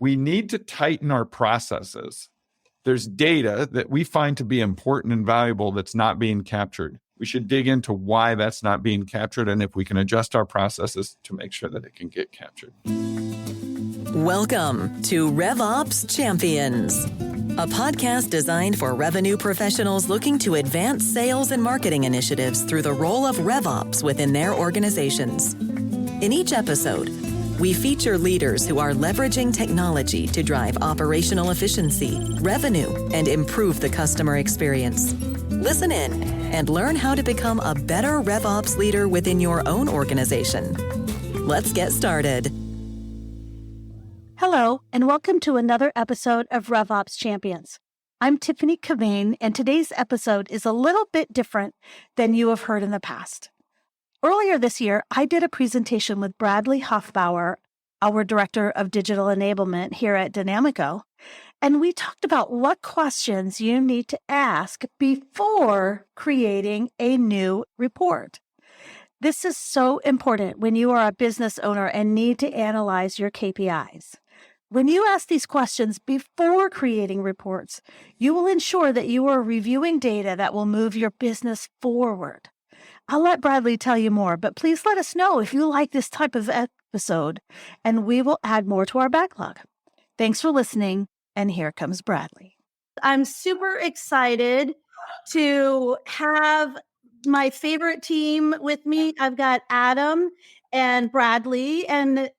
we need to tighten our processes. There's data that we find to be important and valuable that's not being captured. We should dig into why that's not being captured and if we can adjust our processes to make sure that it can get captured. Welcome to RevOps Champions, a podcast designed for revenue professionals looking to advance sales and marketing initiatives through the role of RevOps within their organizations. In each episode, we feature leaders who are leveraging technology to drive operational efficiency, revenue, and improve the customer experience. Listen in and learn how to become a better RevOps leader within your own organization. Let's get started. Hello, and welcome to another episode of RevOps Champions. I'm Tiffany Cavegn, and today's episode is a little bit different than you have heard in the past. Earlier this year, I did a presentation with Bradley Hofbauer, our Director of Digital Enablement here at Denamico, and we talked about what questions you need to ask before creating a new report. This is so important when you are a business owner and need to analyze your KPIs. When you ask these questions before creating reports, you will ensure that you are reviewing data that will move your business forward. I'll let Bradley tell you more, but please let us know if you like this type of episode, and we will add more to our backlog. Thanks for listening, and here comes Bradley. I'm super excited to have my favorite team with me. I've got Adam and Bradley, and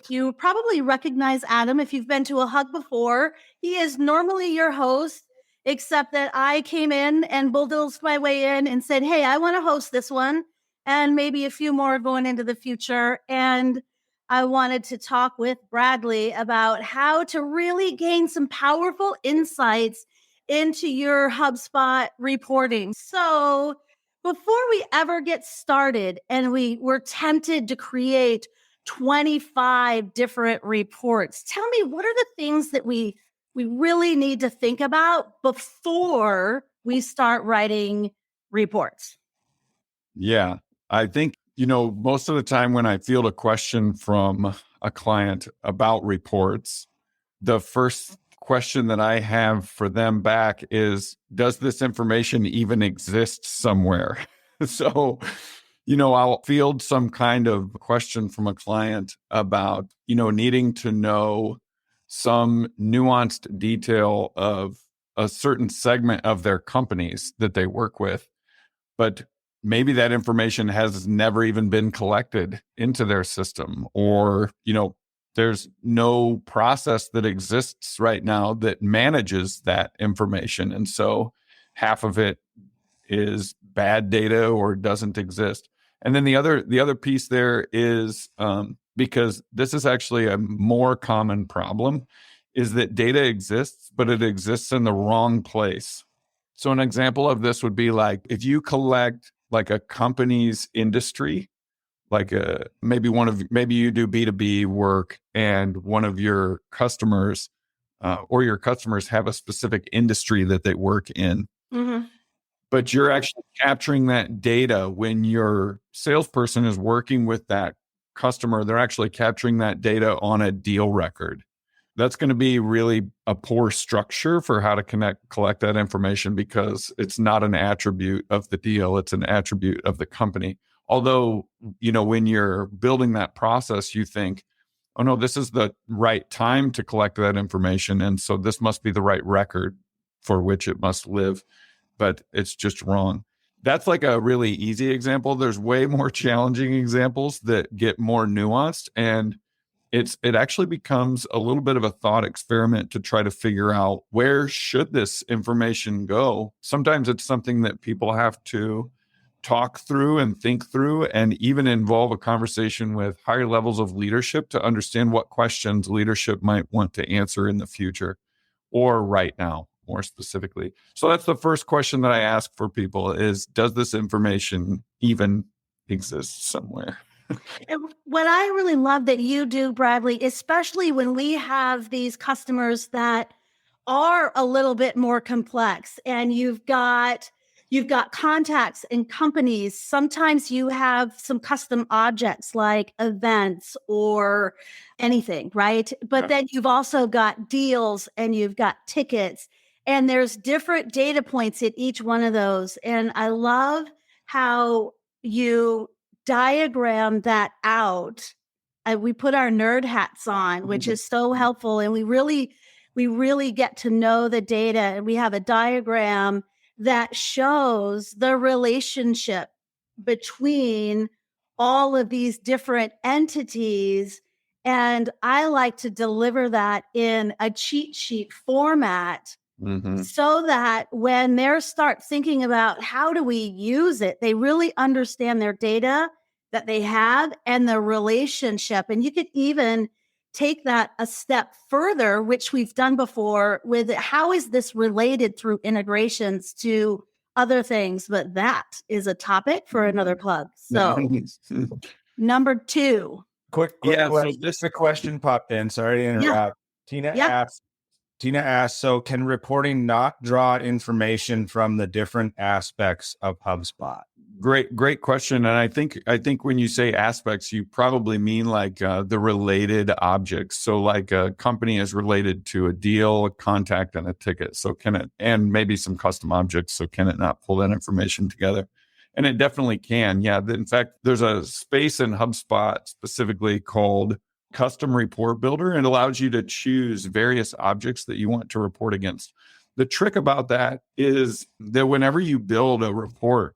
you probably recognize Adam if you've been to a hug before. He is normally your host, except that I came in and bulldozed my way in and said, hey, I want to host this one and maybe a few more going into the future. And I wanted to talk with Bradley about how to really gain some powerful insights into your HubSpot reporting. So before we ever get started and we were tempted to create 25 different reports, tell me, what are the things that we really need to think about before we start writing reports? Yeah, I think, most of the time when I field a question from a client about reports, the first question that I have for them back is, does this information even exist somewhere? So, I'll field some kind of question from a client about, needing to know some nuanced detail of a certain segment of their companies that they work with, but maybe that information has never even been collected into their system, or, there's no process that exists right now that manages that information. And so half of it is bad data or doesn't exist. And then the other piece there is, because this is actually a more common problem, is that data exists, but it exists in the wrong place. So an example of this would be like, if you collect like a company's industry, like maybe you do B2B work and one of your customers or your customers have a specific industry that they work in. Mm-hmm. But you're actually capturing that data when your salesperson is working with that customer. They're actually capturing that data on a deal record. That's going to be really a poor structure for how to collect that information, because it's not an attribute of the deal. It's an attribute of the company. Although, when you're building that process, you think, oh no, this is the right time to collect that information. And so this must be the right record for which it must live. But it's just wrong. That's like a really easy example. There's way more challenging examples that get more nuanced, and it actually becomes a little bit of a thought experiment to try to figure out, where should this information go? Sometimes it's something that people have to talk through and think through, and even involve a conversation with higher levels of leadership to understand what questions leadership might want to answer in the future or right now, more specifically. So that's the first question that I ask for people is, does this information even exist somewhere? And what I really love that you do, Bradley, especially when we have these customers that are a little bit more complex, and you've got You've got contacts and companies. Sometimes you have some custom objects like events or anything, right? But then you've also got deals and you've got tickets, and there's different data points at each one of those. And I love how you diagram that out. We put our nerd hats on, which is so helpful. And we really get to know the data. And we have a diagram that shows the relationship between all of these different entities. And I like to deliver that in a cheat sheet format so that when they start thinking about how do we use it, they really understand their data that they have and the relationship. And you could even take that a step further, which we've done before with how is this related through integrations to other things, but that is a topic for another plug. So number 2. Quick question. Just a question popped in. Sorry to interrupt. Tina asked, so can reporting not draw information from the different aspects of HubSpot? Great question. And I think when you say aspects, you probably mean like the related objects. So like a company is related to a deal, a contact, and a ticket. So can it, and maybe some custom objects. So can it not pull that information together? And it definitely can. Yeah. In fact, there's a space in HubSpot specifically called Custom Report Builder. It allows you to choose various objects that you want to report against. The trick about that is that whenever you build a report,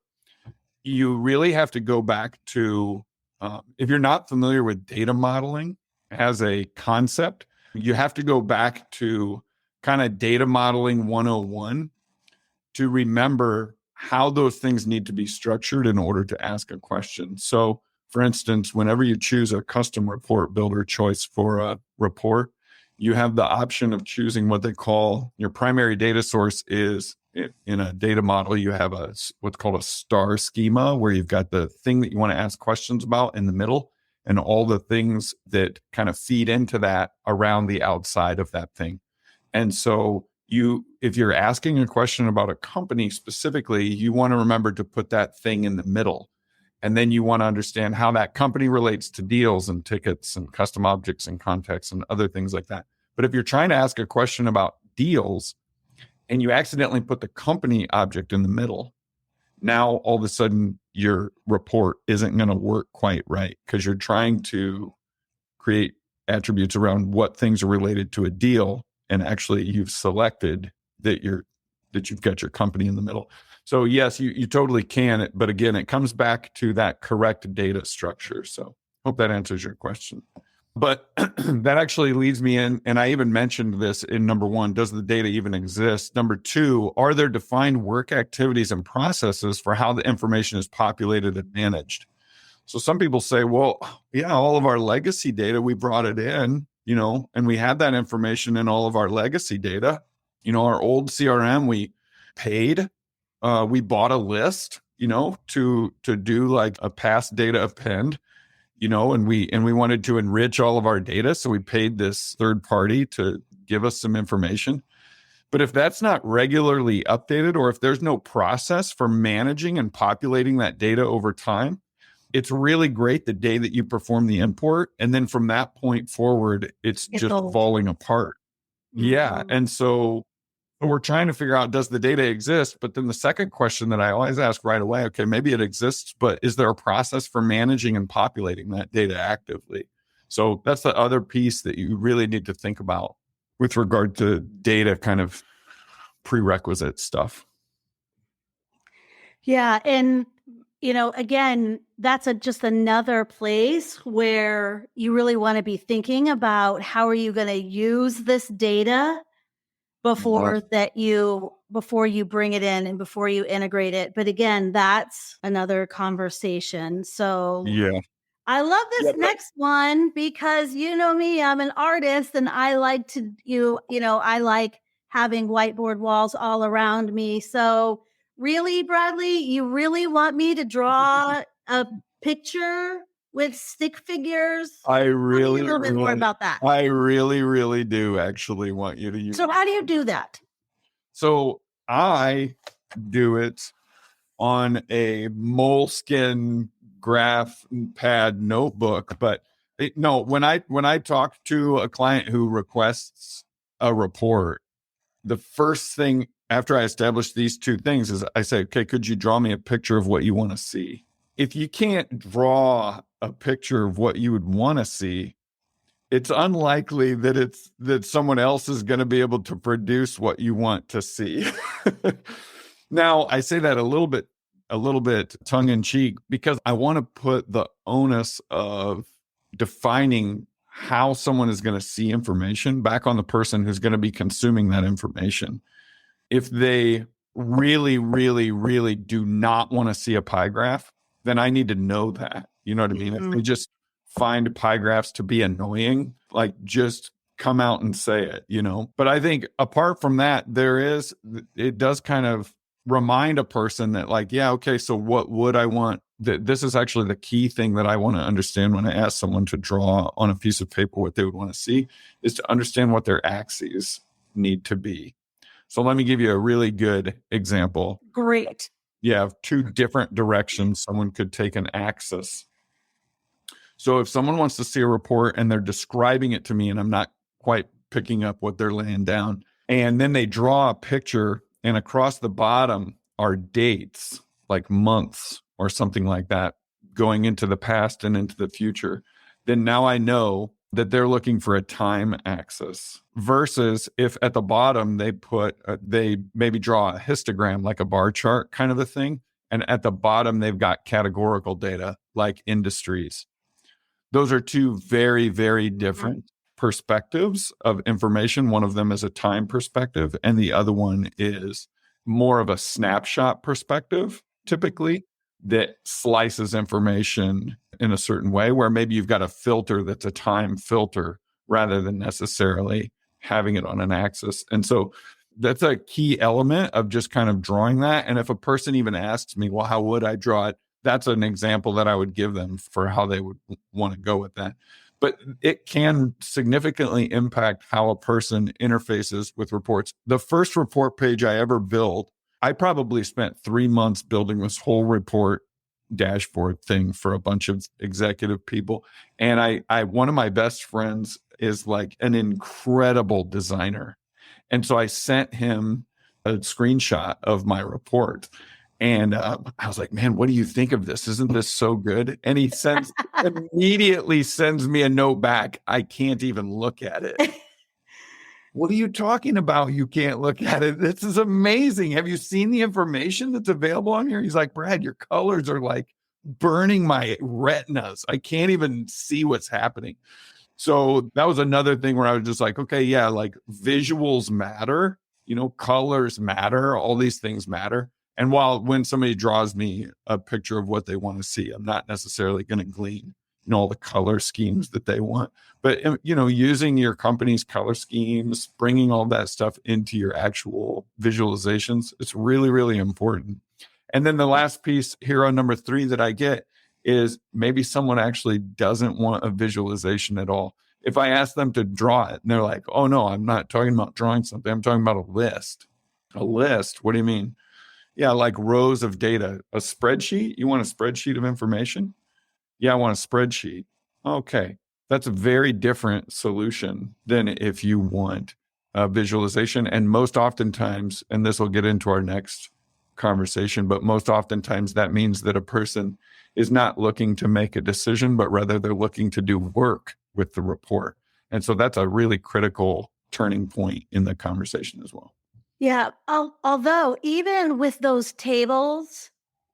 you really have to go back to, if you're not familiar with data modeling as a concept, you have to go back to kind of data modeling 101 to remember how those things need to be structured in order to ask a question. So, for instance, whenever you choose a custom report builder choice for a report, you have the option of choosing what they call your primary data source is in a data model. You have what's called a star schema, where you've got the thing that you want to ask questions about in the middle and all the things that kind of feed into that around the outside of that thing. And so if you're asking a question about a company specifically, you want to remember to put that thing in the middle. And then you want to understand how that company relates to deals and tickets and custom objects and contacts and other things like that. But if you're trying to ask a question about deals and you accidentally put the company object in the middle, now all of a sudden your report isn't going to work quite right, because you're trying to create attributes around what things are related to a deal. And actually you've selected that you've got your company in the middle. So yes, you totally can. But again, it comes back to that correct data structure. So hope that answers your question. But that actually leads me in, and I even mentioned this in number 1, does the data even exist? Number 2, are there defined work activities and processes for how the information is populated and managed? So some people say, well, yeah, all of our legacy data, we brought it in, and we had that information in all of our legacy data. Our old CRM, we paid, we bought a list, to do like a past data append, and we wanted to enrich all of our data. So we paid this third party to give us some information. But if that's not regularly updated, or if there's no process for managing and populating that data over time, it's really great the day that you perform the import. And then from that point forward, it's just falling apart. Mm-hmm. Yeah. And so we're trying to figure out, does the data exist? But then the second question that I always ask right away, okay, maybe it exists, but is there a process for managing and populating that data actively? So that's the other piece that you really need to think about with regard to data kind of prerequisite stuff. Yeah. And, again, that's just another place where you really want to be thinking about how are you going to use this data before you bring it in and before you integrate it. But again, that's another conversation. So yeah, I love this next one because you know me, I'm an artist and I like to, I like having whiteboard walls all around me. So really, Bradley, you really want me to draw a picture with stick figures? I really, a little bit more about that. I really, really do actually want you to use. So how do you do that? So I do it on a moleskin graph pad notebook. But no, when I talk to a client who requests a report, the first thing after I establish these two things is I say, okay, could you draw me a picture of what you want to see? If you can't draw a picture of what you would want to see, it's unlikely that someone else is going to be able to produce what you want to see. Now, I say that a little bit tongue in cheek because I want to put the onus of defining how someone is going to see information back on the person who's going to be consuming that information. If they really, really, really do not want to see a pie graph, then I need to know that. You know what I mean? If they just find pie graphs to be annoying, like just come out and say it, you know? But I think apart from that, it does kind of remind a person that like, yeah, okay, so what would I want? This is actually the key thing that I want to understand when I ask someone to draw on a piece of paper what they would want to see is to understand what their axes need to be. So let me give you a really good example. Great. You have two different directions someone could take an axis. So if someone wants to see a report and they're describing it to me and I'm not quite picking up what they're laying down, and then they draw a picture and across the bottom are dates, like months or something like that, going into the past and into the future, then now I know that they're looking for a time axis versus if at the bottom they maybe draw a histogram, like a bar chart kind of a thing. And at the bottom, they've got categorical data like industries. Those are two very, very different perspectives of information. One of them is a time perspective, and the other one is more of a snapshot perspective, typically, that slices information in a certain way, where maybe you've got a filter that's a time filter rather than necessarily having it on an axis. And so that's a key element of just kind of drawing that. And if a person even asks me, well, how would I draw it? That's an example that I would give them for how they would want to go with that. But it can significantly impact how a person interfaces with reports. The first report page I ever built, I probably spent 3 months building this whole report dashboard thing for a bunch of executive people. And I one of my best friends is like an incredible designer. And so I sent him a screenshot of my report. And I was like, man, what do you think of this? Isn't this so good? And he immediately sends me a note back. I can't even look at it. What are you talking about? You can't look at it. This is amazing. Have you seen the information that's available on here? He's like, Brad, your colors are like burning my retinas. I can't even see what's happening. So that was another thing where I was just like, okay, yeah, like visuals matter, colors matter, all these things matter. And when somebody draws me a picture of what they want to see, I'm not necessarily going to glean, all the color schemes that they want. But, using your company's color schemes, bringing all that stuff into your actual visualizations, it's really, really important. And then the last piece, hero number 3 that I get is maybe someone actually doesn't want a visualization at all. If I ask them to draw it and they're like, oh no, I'm not talking about drawing something. I'm talking about a list. A list? What do you mean? Yeah, like rows of data. A spreadsheet? You want a spreadsheet of information? Yeah, I want a spreadsheet. Okay. That's a very different solution than if you want a visualization. And most oftentimes, and this will get into our next conversation, but most oftentimes that means that a person is not looking to make a decision, but rather they're looking to do work with the report. And so that's a really critical turning point in the conversation as well. Yeah. Although even with those tables,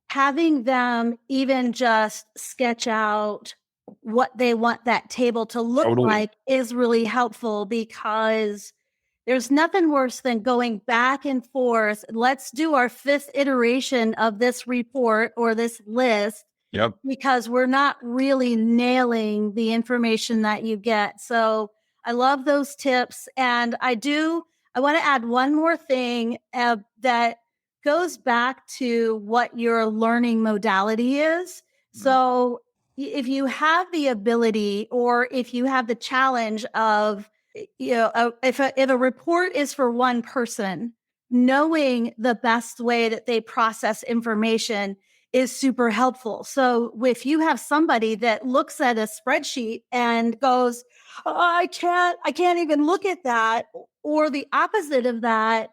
having them even just sketch out what they want that table to look like is really helpful, because there's nothing worse than going back and forth. Let's do our 5th iteration of this report or this list. Yep. Because we're not really nailing the information that you get. So I love those tips. And I want to add one more thing that goes back to what your learning modality is. So if you have the ability, or if you have the challenge of, if a report is for one person, knowing the best way that they process information is super helpful. So if you have somebody that looks at a spreadsheet and goes, oh, I can't even look at that, or the opposite of that,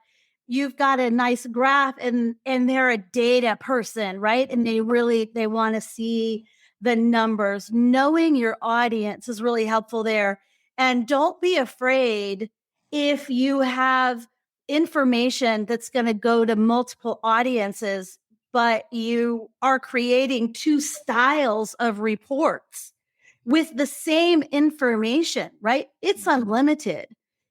you've got a nice graph and they're a data person, right? And they want to see the numbers. Knowing your audience is really helpful there. And don't be afraid if you have information that's going to go to multiple audiences, but you are creating two styles of reports with the same information, right? It's unlimited.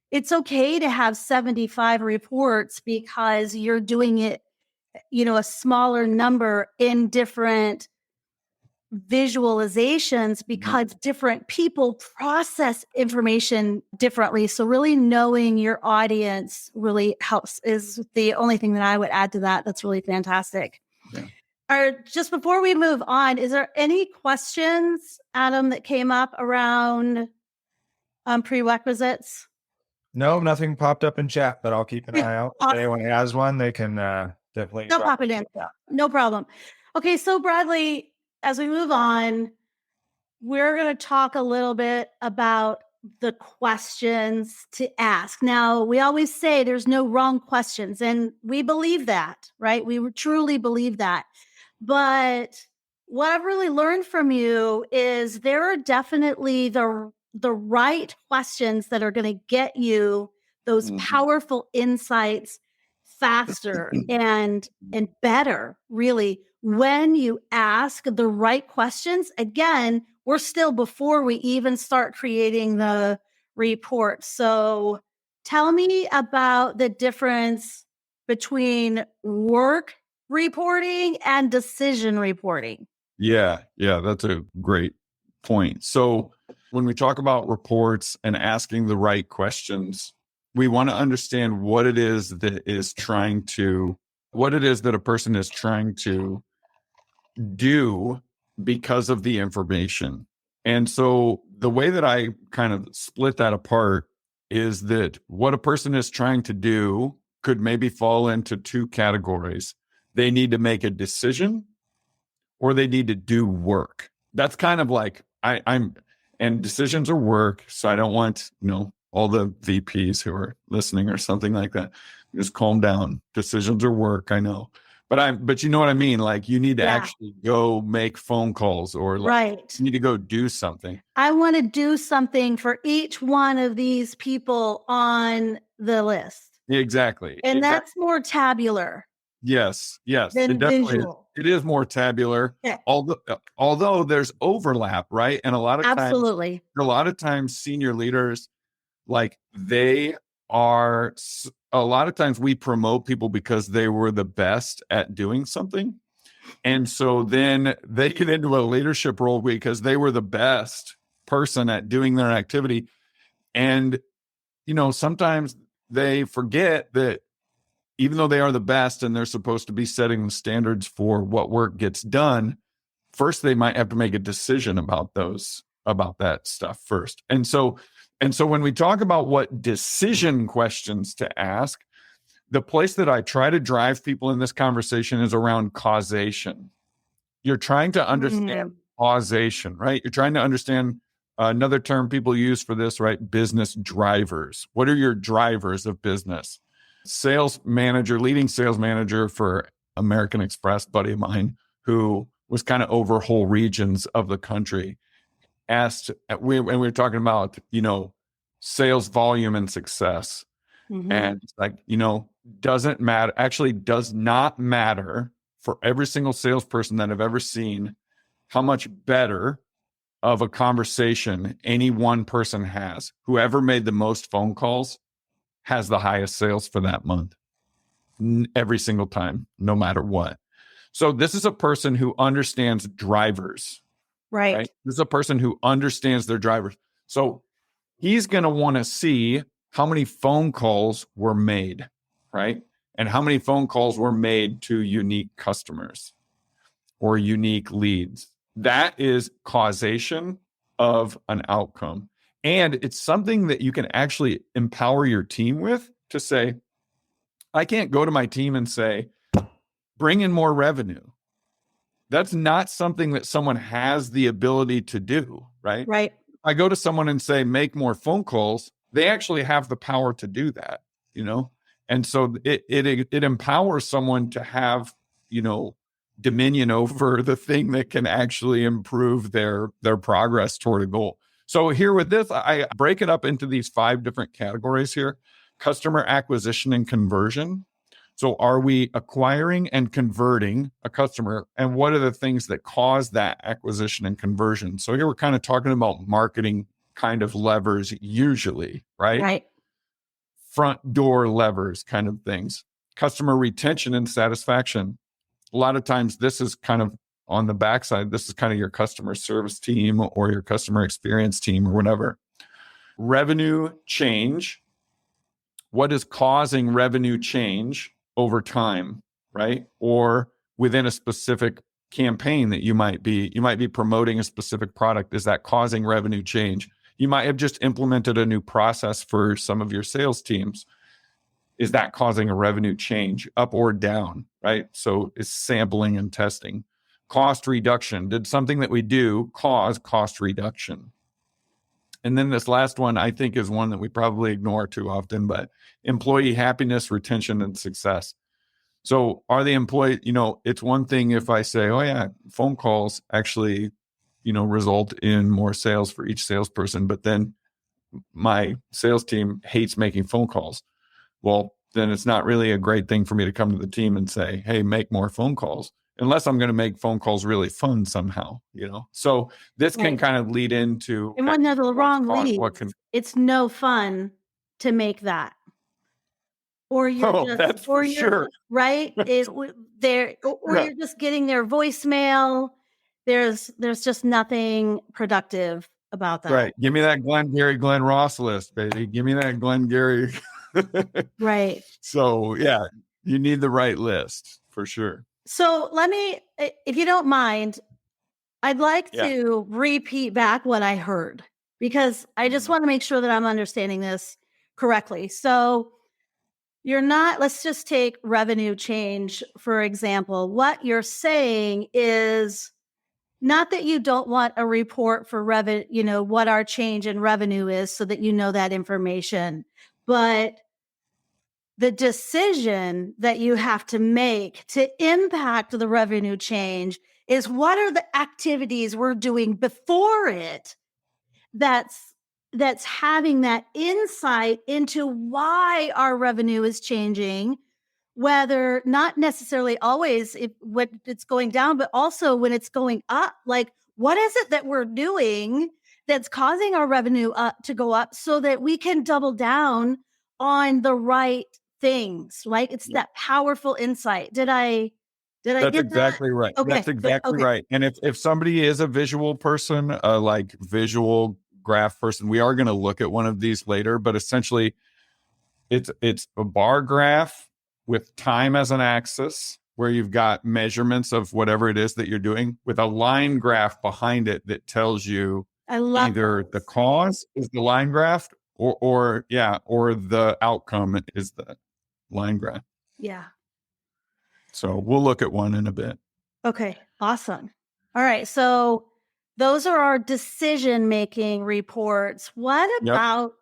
It's okay to have 75 reports because you're doing it, a smaller number in different visualizations because different people process information differently. So really knowing your audience really helps is the only thing that I would add to that. That's really fantastic. Yeah. Just before we move on, is there any questions, Adam, that came up around prerequisites? No, nothing popped up in chat, but I'll keep an eye out. If anyone has one, they can definitely pop it in. No problem. Okay, so Bradley, as we move on, we're going to talk a little bit about the questions to ask. Now, we always say there's no wrong questions, and we believe that, right? We truly believe that. But what I've really learned from you is there are definitely the right questions that are going to get you those powerful insights faster and better, really, when you ask the right questions. Again, we're still before we even start creating the report. So tell me about the difference between work reporting and decision reporting. Yeah, that's a great point. So when we talk about reports and asking the right questions, we want to understand what it is that a person is trying to do because of the information. And so the way that I kind of split that apart is that what a person is trying to do could maybe fall into two categories. They need to make a decision or they need to do work. That's kind of like and decisions are work. So I don't want, all the VPs who are listening or something like that. Just calm down. Decisions are work. I know. But you know what I mean? Like you need to actually go make phone calls or you need to go do something. I want to do something for each one of these people on the list. Exactly. And that's more tabular. Yes. Than visual. It is more tabular. Yeah. Although there's overlap, right? And a lot of times senior leaders, like a lot of times we promote people because they were the best at doing something. And so then they get into a leadership role because they were the best person at doing their activity. And, sometimes they forget that even though they are the best and they're supposed to be setting the standards for what work gets done, first they might have to make a decision about that stuff first. And so when we talk about what decision questions to ask, the place that I try to drive people in this conversation is around causation. You're trying to understand causation, right? You're trying to understand another term people use for this, right? Business drivers. What are your drivers of business? Leading sales manager for American Express, buddy of mine, who was kind of over whole regions of the country, asked, we were talking about, sales volume and success. And it's like, doesn't matter, actually does not matter for every single salesperson that I've ever seen how much better of a conversation any one person has. Whoever made the most phone calls has the highest sales for that month every single time, no matter what. So this is a person who understands drivers, right? This is a person who understands their drivers. So he's going to want to see how many phone calls were made, right? And how many phone calls were made to unique customers or unique leads. That is causation of an outcome. And it's something that you can actually empower your team with to say, I can't go to my team and say, bring in more revenue. That's not something that someone has the ability to do, right? Right. I go to someone and say, make more phone calls. They actually have the power to do that, And so it empowers someone to have, dominion over the thing that can actually improve their progress toward a goal. So here with this, I break it up into these 5 different categories here: customer acquisition and conversion. So are we acquiring and converting a customer? And what are the things that cause that acquisition and conversion? So here we're kind of talking about marketing kind of levers usually, right? Right. Front door levers kind of things. Customer retention and satisfaction. A lot of times this is kind of on the backside. This is kind of your customer service team or your customer experience team or whatever. Revenue change. What is causing revenue change over time, right? Or within a specific campaign that you might be promoting a specific product. Is that causing revenue change? You might have just implemented a new process for some of your sales teams. Is that causing a revenue change up or down, right? So it's sampling and testing. Cost reduction. Did something that we do cause cost reduction? And then this last one, I think, is one that we probably ignore too often, but employee happiness, retention, and success. So are the employee, it's one thing if I say, oh yeah, phone calls actually, result in more sales for each salesperson, but then my sales team hates making phone calls. Well, then it's not really a great thing for me to come to the team and say, hey, make more phone calls, unless I'm going to make phone calls really fun somehow, So this can kind of lead into. And one of the wrong leads, it's no fun to make that. Or you're that's for sure. Right? You're just getting their voicemail. There's just nothing productive about that. Right. Give me that Glenn Ross list, baby. Give me that Gary. Right. So yeah, you need the right list for sure. So let me, if you don't mind, I'd like to repeat back what I heard, because I just want to make sure that I'm understanding this correctly. So let's just take revenue change, for example. What you're saying is not that you don't want a report for revenue, what our change in revenue is so that you know that information, but the decision that you have to make to impact the revenue change is what are the activities we're doing before it that's having that insight into why our revenue is changing, whether not necessarily always when it's going down, but also when it's going up. Like, what is it that we're doing that's causing our revenue to go up so that we can double down on the right things, right? It's that powerful insight. Did I get exactly that? Right. Okay. That's exactly right. And if somebody is a visual person, like visual graph person, we are going to look at one of these later, but essentially it's a bar graph with time as an axis where you've got measurements of whatever it is that you're doing with a line graph behind it that tells you either the cause is the line graph or the outcome is the line graph. Yeah. So we'll look at one in a bit. Okay. Awesome. All right. So those are our decision-making reports. What about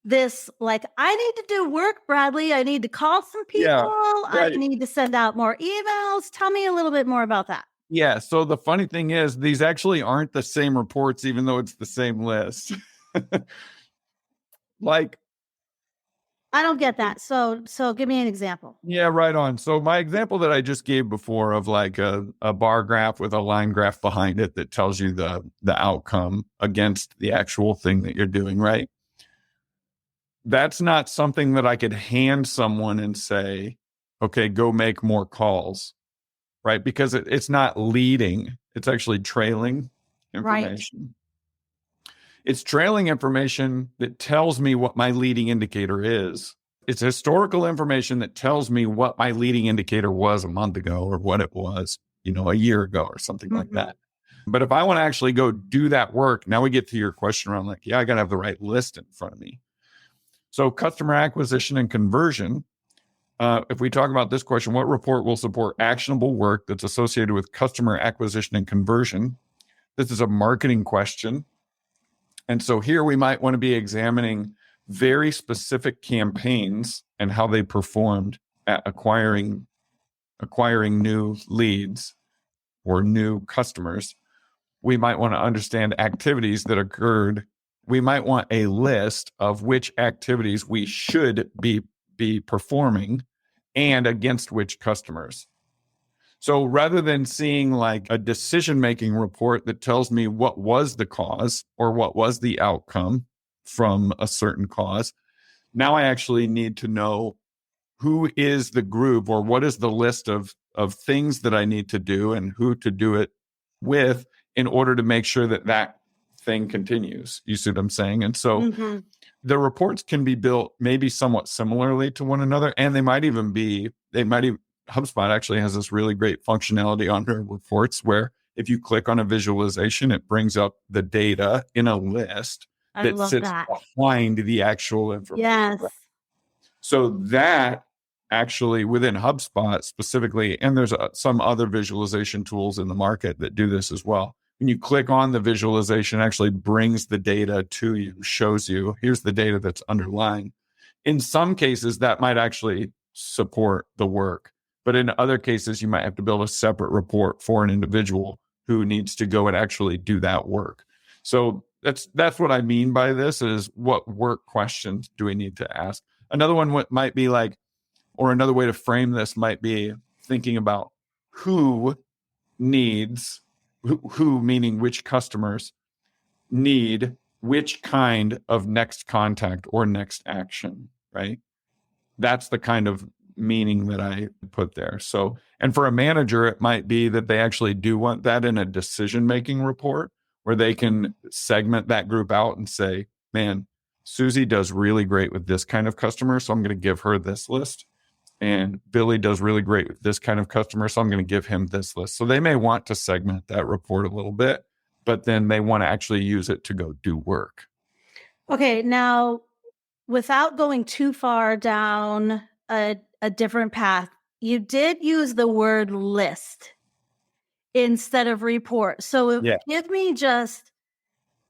this? Like, I need to do work, Bradley. I need to call some people. Right. I need to send out more emails. Tell me a little bit more about that. Yeah. So the funny thing is, these actually aren't the same reports, even though it's the same list. Like, I don't get that. So give me an example. Yeah, right on. So my example that I just gave before of like a bar graph with a line graph behind it that tells you the outcome against the actual thing that you're doing, right? That's not something that I could hand someone and say, okay, go make more calls, right? Because it's not leading. It's actually trailing information. Right. It's trailing information that tells me what my leading indicator is. It's historical information that tells me what my leading indicator was a month ago or what it was, a year ago or something like that. But if I want to actually go do that work, now we get to your question around like, I got to have the right list in front of me. So customer acquisition and conversion, if we talk about this question, what report will support actionable work that's associated with customer acquisition and conversion? This is a marketing question. And so here we might want to be examining very specific campaigns and how they performed at acquiring new leads or new customers. We might want to understand activities that occurred. We might want a list of which activities we should be performing and against which customers. So rather than seeing like a decision-making report that tells me what was the cause or what was the outcome from a certain cause, now I actually need to know who is the group or what is the list of things that I need to do and who to do it with in order to make sure that that thing continues. You see what I'm saying? And so the reports can be built maybe somewhat similarly to one another, and HubSpot actually has this really great functionality on their reports where if you click on a visualization, it brings up the data in a list that sits behind the actual information. Yes. So that actually within HubSpot specifically, and there's some other visualization tools in the market that do this as well. When you click on the visualization, it actually brings the data to you, shows you, here's the data that's underlying. In some cases, that might actually support the work. But in other cases, you might have to build a separate report for an individual who needs to go and actually do that work. So that's what I mean by this is what work questions do we need to ask? Another one might be like, or another way to frame this might be thinking about who needs, who meaning which customers need which kind of next contact or next action, right? That's the kind of meaning that I put there. So, and for a manager, it might be that they actually do want that in a decision-making report where they can segment that group out and say, man, Susie does really great with this kind of customer, so I'm going to give her this list. And Billy does really great with this kind of customer, so I'm going to give him this list. So they may want to segment that report a little bit, but then they want to actually use it to go do work. Okay, now, without going too far down a different path, you did use the word list instead of report. So give me just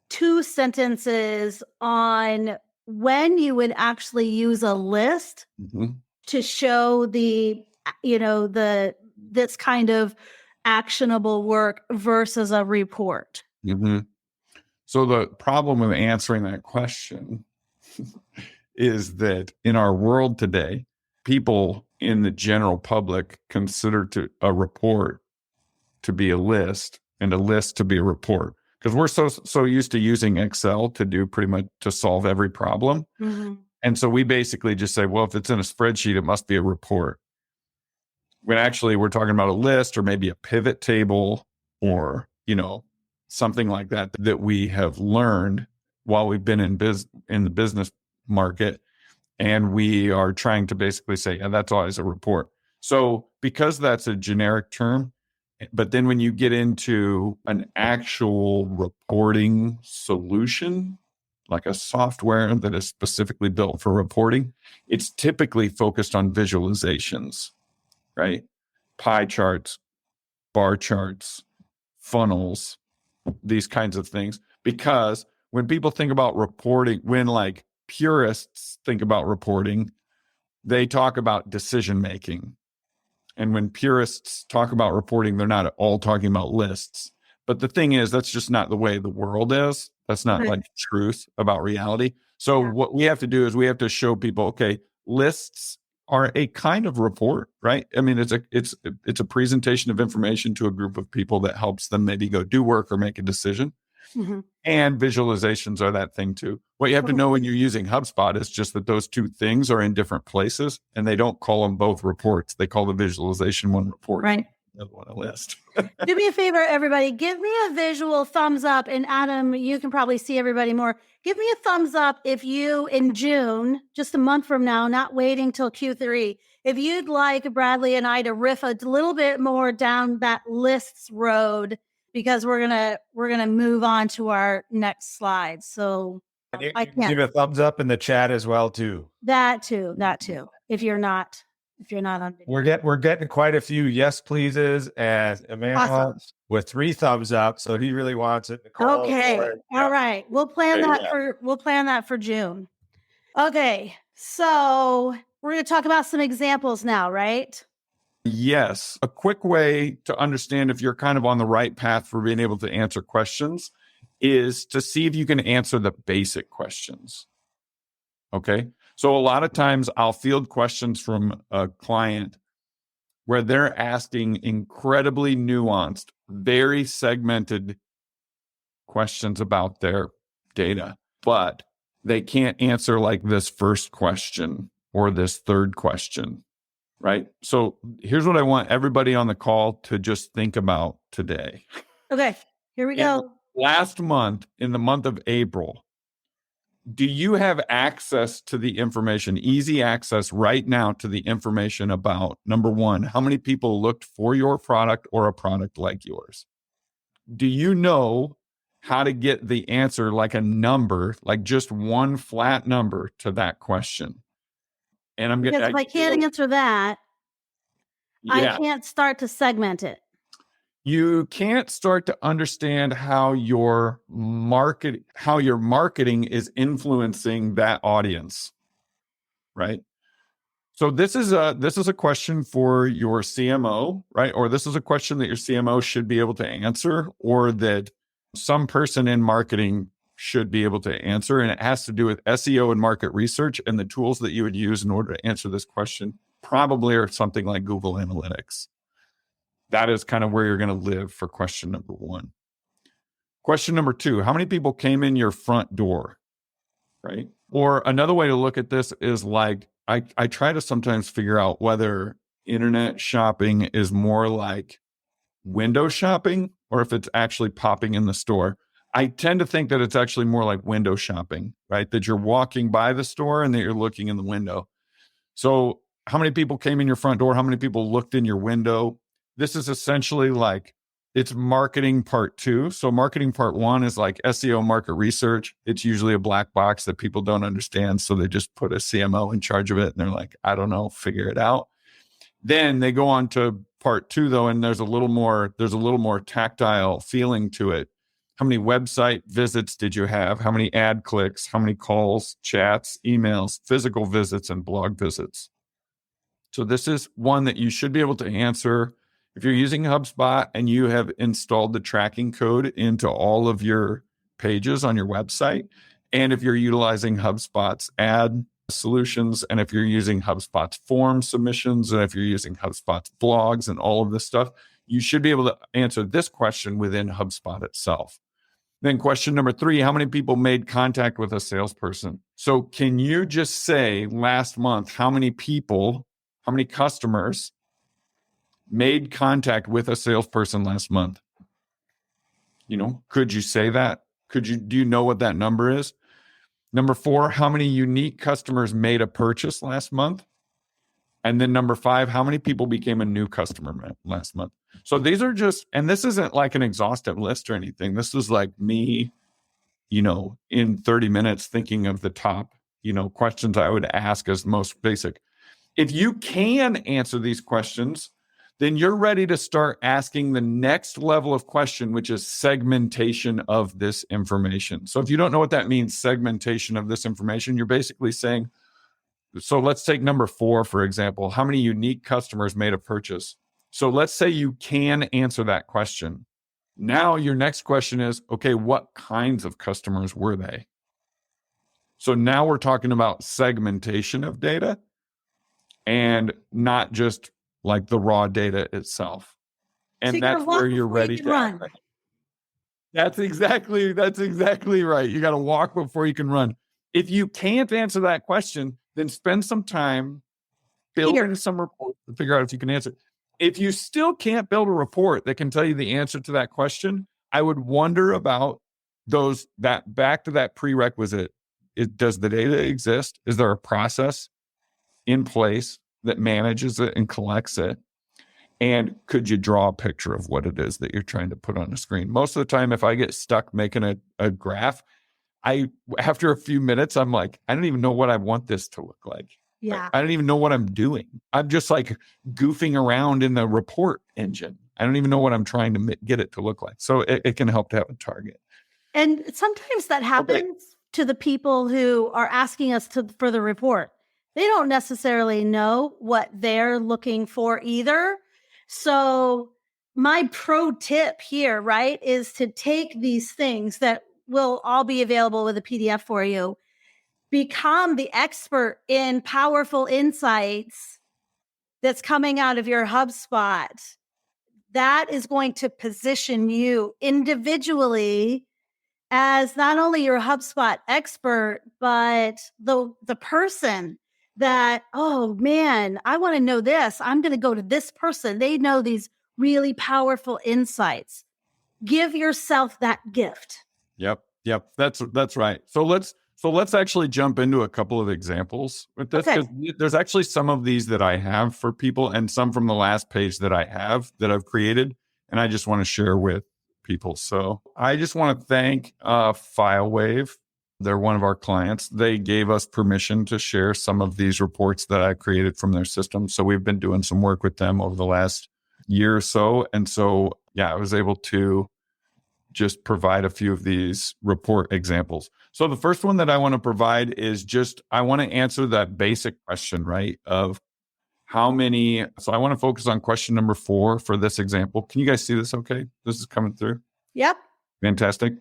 2 sentences on when you would actually use a list to show this kind of actionable work versus a report. So the problem with answering that question is that in our world today, people in the general public consider a report to be a list and a list to be a report because we're so used to using Excel to do pretty much to solve every problem. And so we basically just say, well, if it's in a spreadsheet, it must be a report. When actually we're talking about a list or maybe a pivot table or, something like that we have learned while we've been in the business market. And we are trying to basically say, yeah, that's always a report. So because that's a generic term, but then when you get into an actual reporting solution, like a software that is specifically built for reporting, it's typically focused on visualizations, right? Pie charts, bar charts, funnels, these kinds of things. Because when people think about reporting, when like purists think about reporting, they talk about decision making. And when purists talk about reporting, they're not at all talking about lists. But the thing is, that's just not the way the world is. That's not like truth about reality. So what we have to do is we have to show people, okay, lists are a kind of report, right? I mean, it's a presentation of information to a group of people that helps them maybe go do work or make a decision. And visualizations are that thing too. What you have to know when you're using HubSpot is just that those two things are in different places and they don't call them both reports. They call the visualization one report. Right. The other one a list. Do me a favor, everybody. Give me a visual thumbs up. And Adam, you can probably see everybody more. Give me a thumbs up if you, in June, just a month from now, not waiting till Q3, if you'd like Bradley and I to riff a little bit more down that lists road, because we're gonna move on to our next slide. So I can give a thumbs up in the chat as well too. That too. If you're not if you're not on video. We're getting quite a few yes pleases and Emmanuel with 3 thumbs up. So he really wants it. Nicole, Okay. All right. We'll plan that for June. Okay. So we're going to talk about some examples now, right? Yes. A quick way to understand if you're kind of on the right path for being able to answer questions is to see if you can answer the basic questions. Okay. So a lot of times I'll field questions from a client where they're asking incredibly nuanced, very segmented questions about their data, but they can't answer like this first question or this third question, right? So here's what I want everybody on the call to just think about today. Okay, here we go. Last month, in the month of April, do you have access to the information, easy access right now to the information about, number one, how many people looked for your product or a product like yours? Do you know how to get the answer, like a number, like just one flat number to that question? And because if I can't answer that, yeah. I can't start to segment it. You can't start to understand how your marketing is influencing that audience, right? So this is a question for your CMO, right? Or this is a question that your CMO should be able to answer, or that some person in marketing should be able to answer. And it has to do with SEO and market research, and the tools that you would use in order to answer this question probably are something like Google Analytics. That is kind of where you're going to live for question number one. Question number two, how many people came in your front door, right? Or another way to look at this is like, I try to sometimes figure out whether internet shopping is more like window shopping or if it's actually popping in the store. I tend to think that it's actually more like window shopping, right? That you're walking by the store and that you're looking in the window. So how many people came in your front door? How many people looked in your window? This is essentially like, it's marketing part 2. So marketing part 1 is like SEO market research. It's usually a black box that people don't understand. So they just put a CMO in charge of it. And they're like, I don't know, figure it out. Then they go on to part 2 though. And there's a little more tactile feeling to it. How many website visits did you have? How many ad clicks? How many calls, chats, emails, physical visits, and blog visits? So this is one that you should be able to answer. If you're using HubSpot and you have installed the tracking code into all of your pages on your website, and if you're utilizing HubSpot's ad solutions, and if you're using HubSpot's form submissions, and if you're using HubSpot's blogs and all of this stuff, you should be able to answer this question within HubSpot itself. Then question number 3, how many people made contact with a salesperson? So can you just say last month, how many customers made contact with a salesperson last month? Could you say that? Do you know what that number is? Number 4, how many unique customers made a purchase last month? And then number 5, how many people became a new customer last month? So these are just, and this isn't like an exhaustive list or anything. This is like me, in 30 minutes thinking of the top, questions I would ask as most basic. If you can answer these questions, then you're ready to start asking the next level of question, which is segmentation of this information. So if you don't know what that means, segmentation of this information, you're basically saying, so let's take number 4, for example, how many unique customers made a purchase? So let's say you can answer that question. Now your next question is, okay, what kinds of customers were they? So now we're talking about segmentation of data and not just like the raw data itself. And so that's where you're ready to run. That's exactly right. You got to walk before you can run. If you can't answer that question, then spend some time building some reports to figure out if you can answer. If you still can't build a report that can tell you the answer to that question, I would wonder about back to that prerequisite. Does the data exist? Is there a process in place that manages it and collects it? And could you draw a picture of what it is that you're trying to put on a screen? Most of the time, if I get stuck making a graph, after a few minutes, I'm like, I don't even know what I want this to look like. Yeah. I don't even know what I'm doing. I'm just like goofing around in the report engine. I don't even know what I'm trying to get it to look like. So it can help to have a target. And sometimes that happens to the people who are asking us for the report. They don't necessarily know what they're looking for either. So my pro tip here, right, is to take these things that will all be available with a PDF for you, become the expert in powerful insights that's coming out of your HubSpot. That is going to position you individually as not only your HubSpot expert, but the person that, oh man, I want to know this. I'm going to go to this person. They know these really powerful insights. Give yourself that gift. Yep. That's right. So let's actually jump into a couple of examples with this, because there's actually some of these that I have for people and some from the last page that I've created, and I just want to share with people. So I just want to thank FileWave. They're one of our clients. They gave us permission to share some of these reports that I created from their system. So we've been doing some work with them over the last year or so. And so, I was able to just provide a few of these report examples. So the first one that I want to provide is I want to answer that basic question, right? Of how many, so I want to focus on question number 4 for this example. Can you guys see this okay? This is coming through? Yep. Fantastic.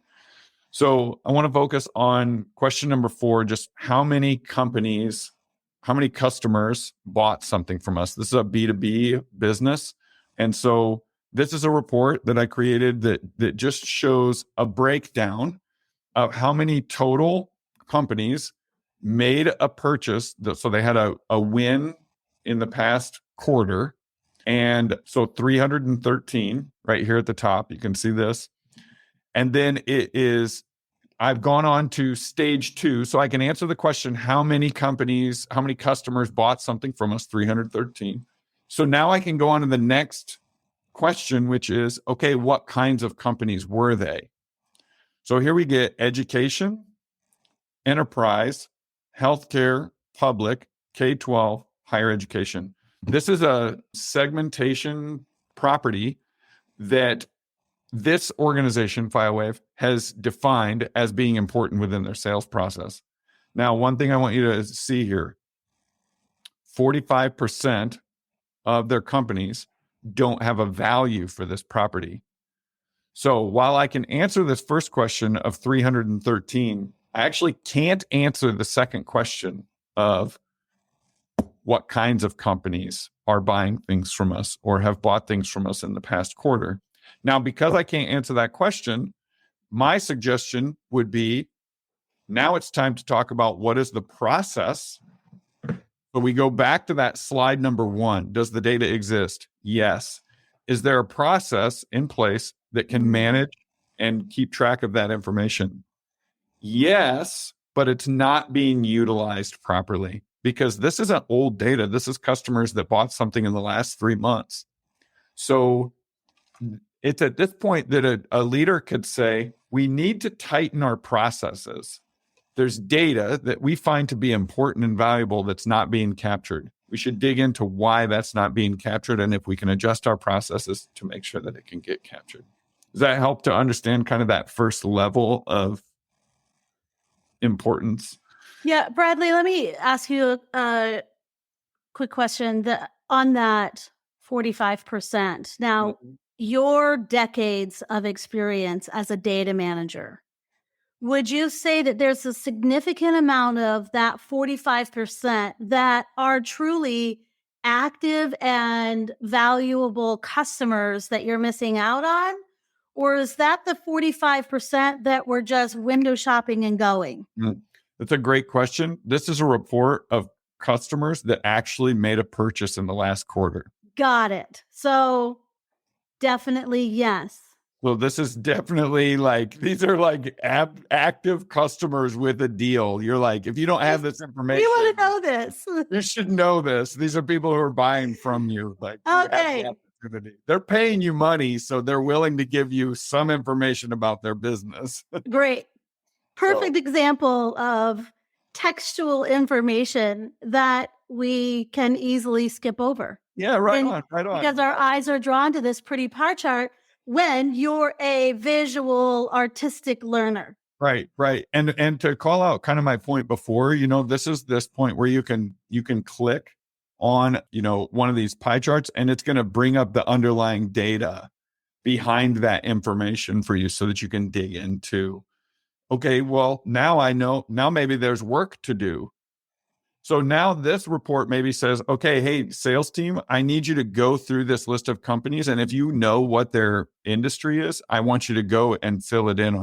So I want to focus on question number 4, just how many customers bought something from us. This is a B2B business. And so this is a report that I created that just shows a breakdown of how many total companies made a purchase. So they had a win in the past quarter. And so 313 right here at the top, you can see this. And then I've gone on to stage 2. So I can answer the question, how many customers bought something from us? 313. So now I can go on to the next question, which is, okay, what kinds of companies were they? So here we get education, enterprise, healthcare, public, K-12, higher education. This is a segmentation property that this organization, FileWave, has defined as being important within their sales process. Now, one thing I want you to see here, 45% of their companies don't have a value for this property. So while I can answer this first question of 313, I actually can't answer the second question of what kinds of companies are buying things from us or have bought things from us in the past quarter. Now, because I can't answer that question, my suggestion would be, now it's time to talk about what is the process. But we go back to that slide number 1. Does the data exist? Yes. Is there a process in place that can manage and keep track of that information? Yes, but it's not being utilized properly because this isn't old data. This is customers that bought something in the last 3 months. So it's at this point that a leader could say, we need to tighten our processes. There's data that we find to be important and valuable that's not being captured. We should dig into why that's not being captured and if we can adjust our processes to make sure that it can get captured. Does that help to understand kind of that first level of importance? Yeah, Bradley, let me ask you a quick question on that 45%. Now, your decades of experience as a data manager, would you say that there's a significant amount of that 45% that are truly active and valuable customers that you're missing out on? Or is that the 45% that we're just window shopping and going? That's a great question. This is a report of customers that actually made a purchase in the last quarter. Got it. So definitely yes. Well, this is definitely these are active customers with a deal. You're like, if you don't have this information, you want to know this. You should know this. These are people who are buying from you. Okay. They're paying you money, so they're willing to give you some information about their business. Great. Perfect example of textual information that we can easily skip over. Yeah, right on. Because our eyes are drawn to this pretty pie chart when you're a visual artistic learner. Right. And to call out kind of my point before, this is this point where you can click on, one of these pie charts, and it's going to bring up the underlying data behind that information for you so that you can dig into, okay, well, now I know, now maybe there's work to do. So now this report maybe says, okay, hey, sales team, I need you to go through this list of companies. And if you know what their industry is, I want you to go and fill it in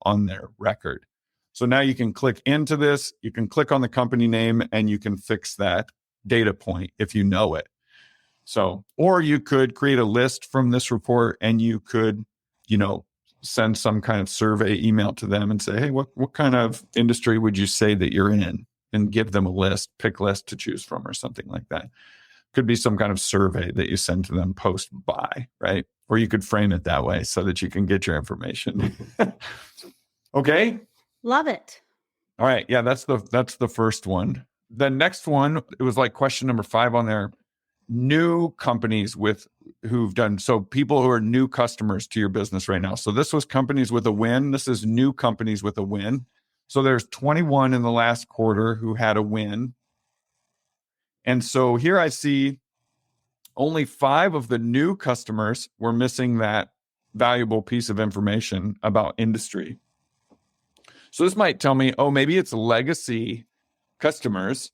on their record. So now you can click into this, you can click on the company name, and you can fix that data point if you know it. So, or you could create a list from this report, and you could, send some kind of survey email to them and say, hey, what kind of industry would you say that you're in? And give them a pick list to choose from or something like that. Could be some kind of survey that you send to them post buy, right? Or you could frame it that way so that you can get your information. Okay. Love it. All right. Yeah, that's the first one. The next one, it was like question number 5 on there. New companies who've done, so people who are new customers to your business right now. So this was companies with a win. This is new companies with a win. So there's 21 in the last quarter who had a win. And so here I see only 5 of the new customers were missing that valuable piece of information about industry. So this might tell me, oh, maybe it's legacy customers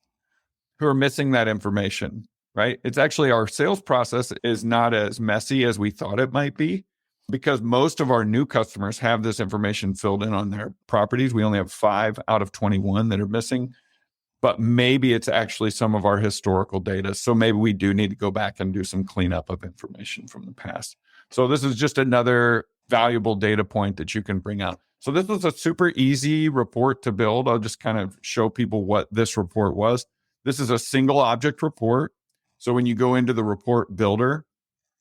who are missing that information, right? It's actually our sales process is not as messy as we thought it might be, because most of our new customers have this information filled in on their properties. We only have 5 out of 21 that are missing, but maybe it's actually some of our historical data. So maybe we do need to go back and do some cleanup of information from the past. So this is just another valuable data point that you can bring out. So this was a super easy report to build. I'll just kind of show people what this report was. This is a single object report. So when you go into the report builder,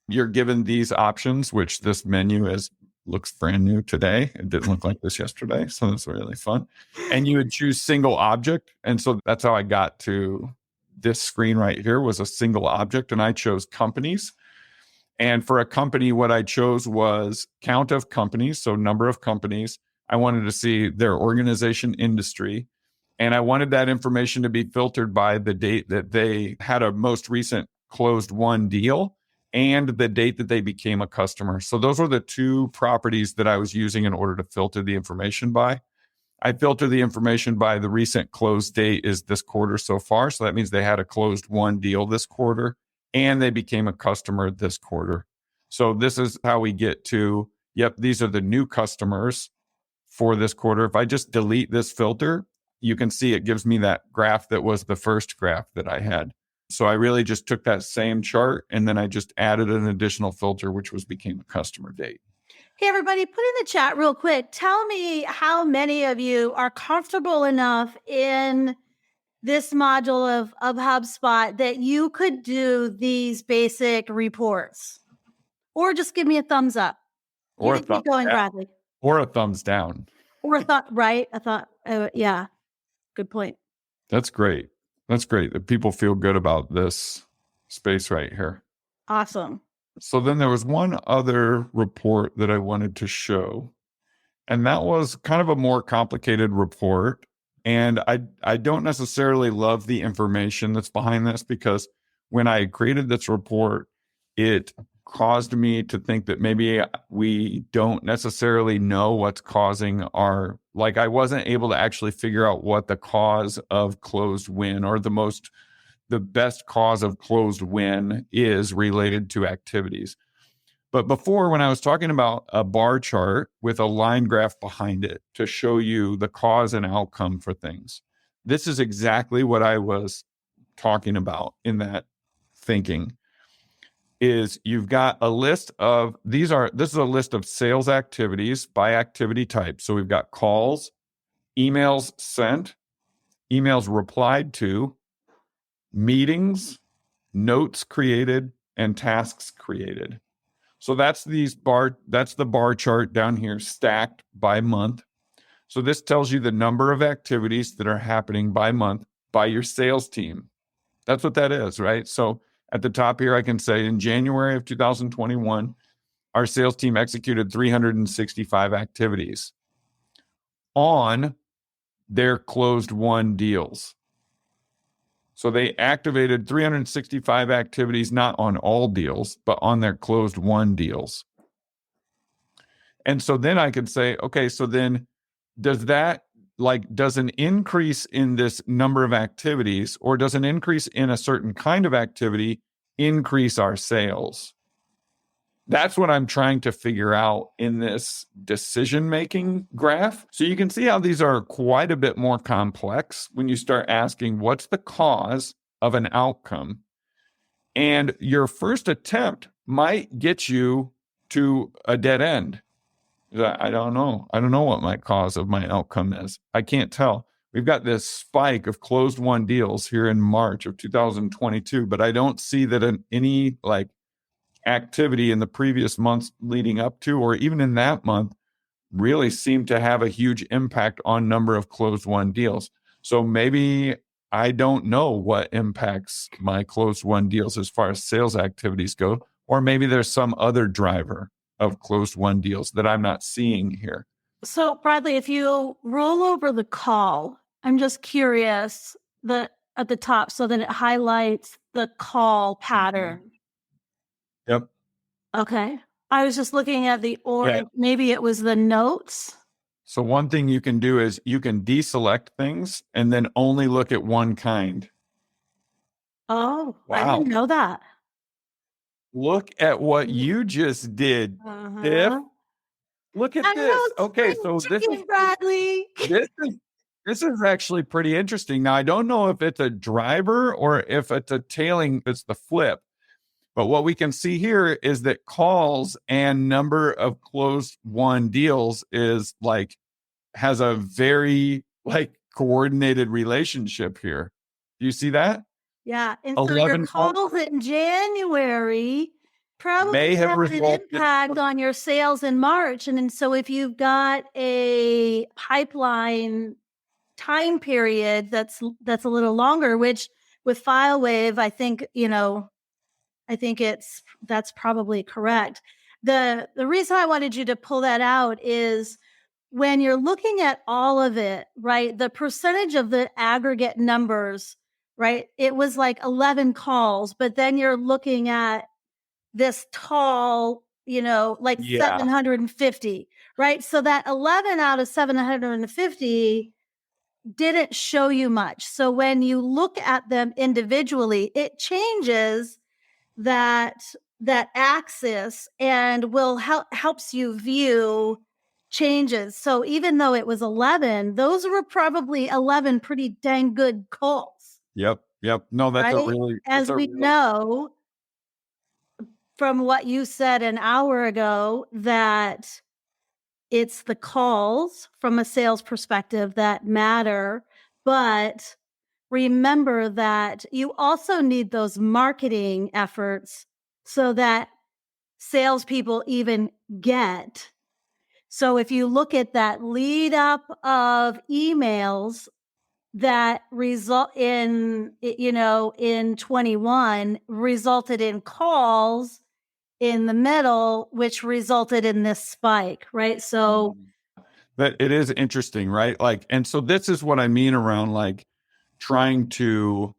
you're given these options, which this menu looks brand new today. It didn't look like this yesterday. So that's really fun. And you would choose single object. And so that's how I got to this screen right here was a single object. And I chose companies. And for a company, what I chose was count of companies. So number of companies. I wanted to see their organization industry. And I wanted that information to be filtered by the date that they had a most recent closed won deal and the date that they became a customer. So those were the 2 properties that I was using in order to filter the information by. I filter the information by the recent close date is this quarter so far. So that means they had a closed won deal this quarter and they became a customer this quarter. So this is how we get to, yep, these are the new customers for this quarter. If I just delete this filter, you can see it gives me that graph that was the first graph that I had. So I really just took that same chart and then I just added an additional filter, which became a customer date. Hey, everybody, put in the chat real quick. Tell me how many of you are comfortable enough in this module of HubSpot that you could do these basic reports. Or just give me a thumbs up. Or keep going, Bradley. Or a thumbs down. Or a thought, right? A thought, yeah. Good point. That's great. That's great that people feel good about this space right here. Awesome. So then there was one other report that I wanted to show, and that was kind of a more complicated report. And I don't necessarily love the information that's behind this, because when I created this report, it caused me to think that maybe we don't necessarily know what's causing I wasn't able to actually figure out what the cause of closed win or the best cause of closed win is related to activities. But before, when I was talking about a bar chart with a line graph behind it to show you the cause and outcome for things, this is exactly what I was talking about in that thinking. Is you've got a list of this is a list of sales activities by activity type. So we've got calls, emails sent, emails replied to, meetings, notes created, and tasks created. So that's the bar chart down here stacked by month. So this tells you the number of activities that are happening by month by your sales team. That's what that is, right? So at the top here, I can say in January of 2021, our sales team executed 365 activities on their closed won deals. So they activated 365 activities, not on all deals, but on their closed won deals. And so then I could say, okay, so then does an increase in this number of activities, or does an increase in a certain kind of activity increase our sales? That's what I'm trying to figure out in this decision-making graph. So you can see how these are quite a bit more complex when you start asking, what's the cause of an outcome? And your first attempt might get you to a dead end. I don't know. I don't know what my cause of my outcome is. I can't tell. We've got this spike of closed won deals here in March of 2022, but I don't see that any activity in the previous months leading up to, or even in that month, really seemed to have a huge impact on number of closed won deals. So maybe I don't know what impacts my closed won deals as far as sales activities go, or maybe there's some other driver of closed won deals that I'm not seeing here. So Bradley, if you roll over the call, I'm just curious that at the top, so that it highlights the call pattern. Yep. Okay. I was just looking at the order. Yeah. Maybe it was the notes. So one thing you can do is you can deselect things and then only look at one kind. Oh, wow. I didn't know that. Look at what you just did, Tiff. Look at this. Okay, so this is Bradley. This is actually pretty interesting. Now, I don't know if it's a driver or if it's a tailing, it's the flip. But what we can see here is that calls and number of closed won deals has a very coordinated relationship here. Do you see that? Yeah. And so your calls in January probably may have an impact on your sales in March. And so if you've got a pipeline time period that's a little longer, which with FileWave, I think, that's probably correct. The reason I wanted you to pull that out is when you're looking at all of it, right? The percentage of the aggregate numbers, right? It was 11 calls, but then you're looking at this tall, 750, right? So that 11 out of 750 didn't show you much. So when you look at them individually, it changes that axis and will helps you view changes. So even though it was 11, those were probably 11 pretty dang good calls. Yep. No, that's right? As we know from what you said an hour ago, that it's the calls from a sales perspective that matter, but remember that you also need those marketing efforts so that salespeople even get. So if you look at that lead up of emails that result in 21 resulted in calls in the middle, which resulted in this spike, right? So that it is interesting, right? And so this is what I mean around trying to,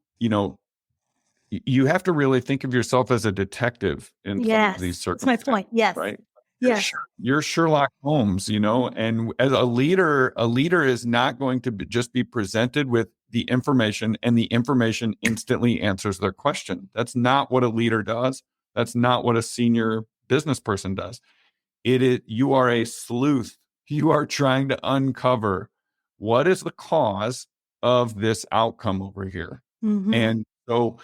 you have to really think of yourself as a detective in some of these circumstances. That's my point. Yes. Right. Yes. You're Sherlock Holmes, and as a leader is not going to just be presented with the information and the information instantly answers their question. That's not what a leader does. That's not what a senior business person does. You are a sleuth. You are trying to uncover what is the cause of this outcome over here. Mm-hmm. And so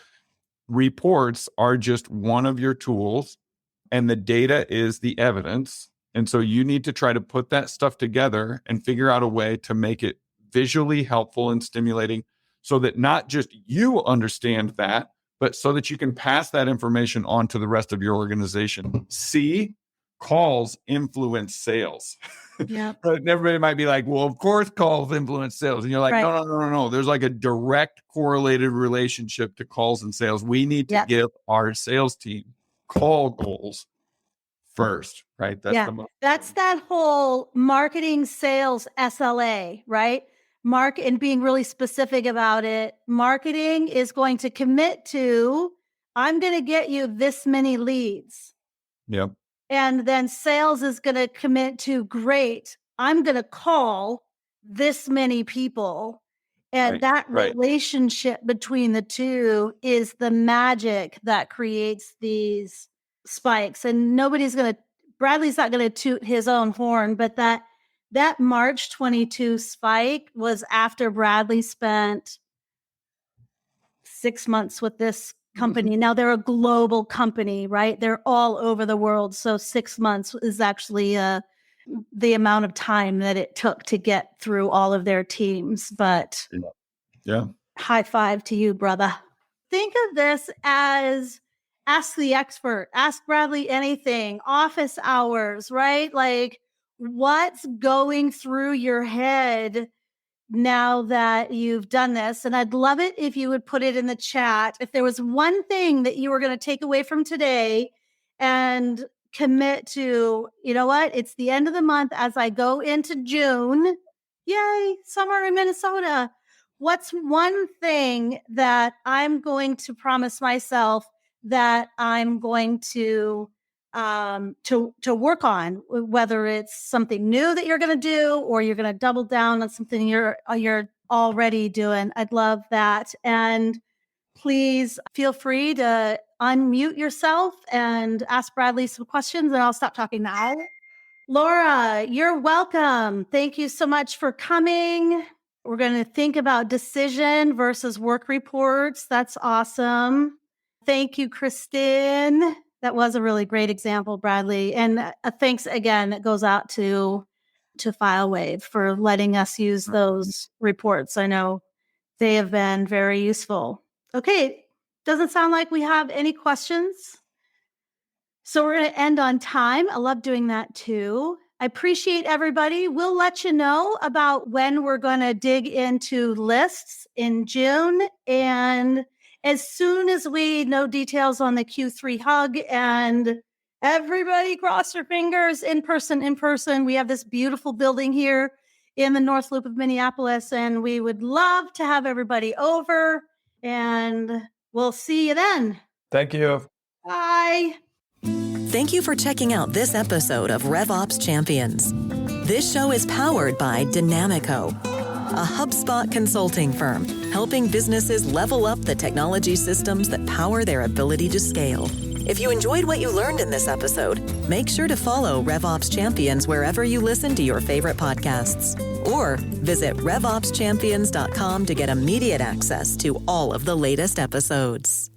reports are just one of your tools, and the data is the evidence. And so you need to try to put that stuff together and figure out a way to make it visually helpful and stimulating so that not just you understand that, but so that you can pass that information on to the rest of your organization. See, calls influence sales. Yeah. But everybody might be like, well, of course calls influence sales. And you're like, Right. no. There's like a direct correlated relationship to calls and sales. We need to give our sales team call goals first, right? That's that whole marketing sales SLA, right? And being really specific about it. Marketing is going to commit to, I'm going to get you this many leads. Yep. And then sales is going to commit to, great, I'm going to call this many people. And that relationship between the two is the magic that creates these spikes. And Bradley's not going to toot his own horn, but that March 22 spike was after Bradley spent 6 months with this company. Now they're a global company, right? They're all over the world. So 6 months is actually the amount of time that it took to get through all of their teams. But high five to you, brother. Think of this as ask the expert, ask Bradley anything, office hours, right? Like, what's going through your head now that you've done this? And I'd love it if you would put it in the chat. If there was one thing that you were going to take away from today and commit to, you know what? It's the end of the month as I go into June. Yay, summer in Minnesota. What's one thing that I'm going to promise myself that I'm going to work on, whether it's something new that you're going to do or you're going to double down on something you're already doing? I'd love that. And please feel free to unmute yourself and ask Bradley some questions, and I'll stop talking now. Laura, you're welcome. Thank you so much for coming. We're going to think about decision versus work reports. That's awesome. Thank you, Kristen. That was a really great example, Bradley. And thanks again, that goes out to FileWave for letting us use those reports. I know they have been very useful. Okay, doesn't sound like we have any questions. So we're going to end on time. I love doing that too. I appreciate everybody. We'll let you know about when we're going to dig into lists in June. And as soon as we know details on the Q3 hug, and everybody cross your fingers, in person. We have this beautiful building here in the North Loop of Minneapolis, and we would love to have everybody over, and we'll see you then. Thank you. Bye. Thank you for checking out this episode of RevOps Champions. This show is powered by Denamico, a HubSpot consulting firm, helping businesses level up the technology systems that power their ability to scale. If you enjoyed what you learned in this episode, make sure to follow RevOps Champions wherever you listen to your favorite podcasts. Or visit RevOpsChampions.com to get immediate access to all of the latest episodes.